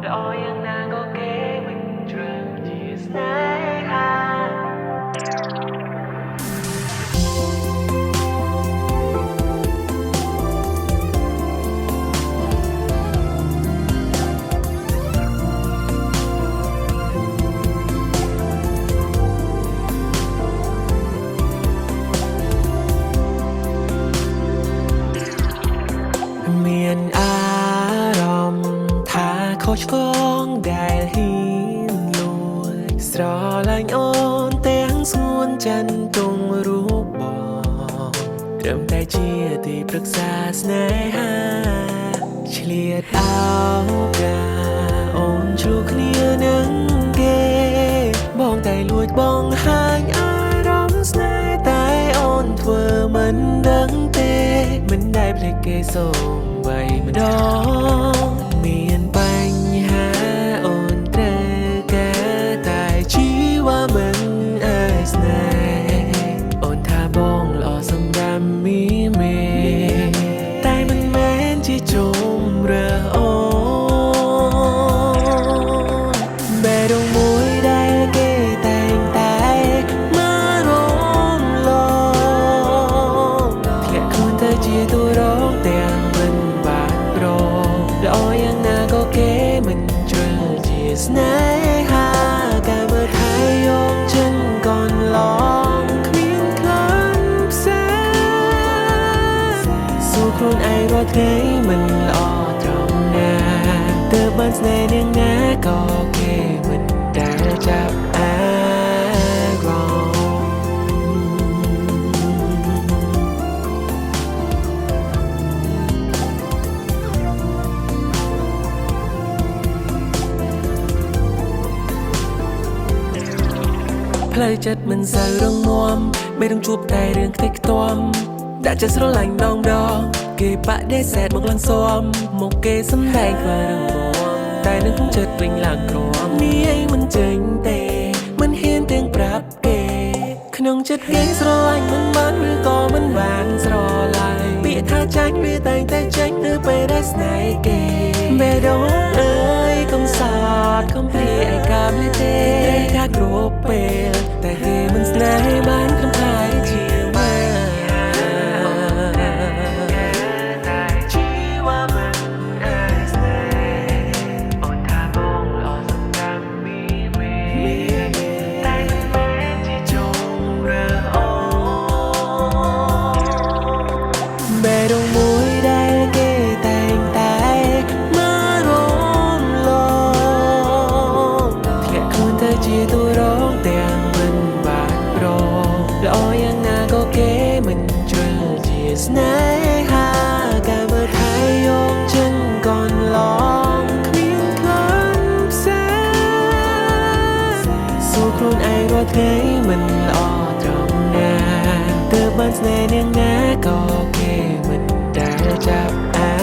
ល្អយ៉ាងណាក៏គេមិនត្រឹមជាស្នេហាមានអារម្មណ៍ថាខុសឆ្គងដែលហ៊ានលួចស្រឡាញ់អូនទាំងស្ងួនចិនទុំរូបបងត្រឹមតែជាទីប្រឹក្សាស្នេហាឆ្លៀតអោកាអូនឆ្លុះគ្នានឹងគេបងតែលួចបងហាញអារម្មណ៍ស្នេហ៍តែអូនធ្វើមិនដឹងទេមិនដែលភ្លេចគេសូម្បីម្ដងមានបញ្ហាអូនត្រូវការតែជីវ៉ាមិនអាចស្នេហ៍អូនថាបងល្អសម្រាប់មីមេតែមិនមែនជាជម្រើសអូនបេះដូងមួយដែលគេតែងតែមករំលងធ្លាក់ខ្លួនទៅជាតួរងទាំងមិនបានប្រល្អយ៉ាងណាក៏គេមិនជ្រើជាស្នេហាការមើលថែយកចិនកូនឡងគ្មានក្លិនផ្សេងសួរខ្លួនឯងរាល់ថ្ងៃមិនល្អត្រង់ណាទើបបានស្នេហ៍នាងណាក៏គេមិនដែលចាប់អារម្មណ៍ផ្លូវចិត្តមិនសូវរឹងមាំមិនต้องជួបតែរឿងខ្ទេចខ្ទាំដាក់ចិត្តស្រឡាញ់ដងគេបដិសេធមកឡើងស៊ាំមកគេសំដែងខ្វះរឹងមាំតែនឹងក្នុងចិត្តវិញឡើងក្រំនេះឯងមិនចេញទេមិនហ៊ានទាំងប្រាប់គេក្នុងចិត្តគេស្រឡាញ់មិនបានឬក៏មិនបានស្រឡាញ់ពាក្យថាចាញ់វាតែងតែចេញនៅពេលដែលស្នេហ៍គេបេះដូងអើយកុំសោតកុំភ្លៀឯកាមលេទេថាគ្រប់ពេលតែគេមិនស្នេហ៍បានក្នុងខ្លាយជាម៉ែបេះដូងមួយដែលគេតែងតែមករំលងធ្លាក់ខ្លួនទៅជាតួរងទាំងមិនបានប្រល្អយ៉ាងណាក៏គេមិនជ្រើជាស្នេហាការមើលថែយកចិនកូនឡងគ្មានក្លិនផ្សេងសួរខ្លួនឯងរាល់ថ្ងៃមិនល្អត្រង់ណាទើបបានស្នេហ៍នាងណាក៏គេមិនដែលចាប់អា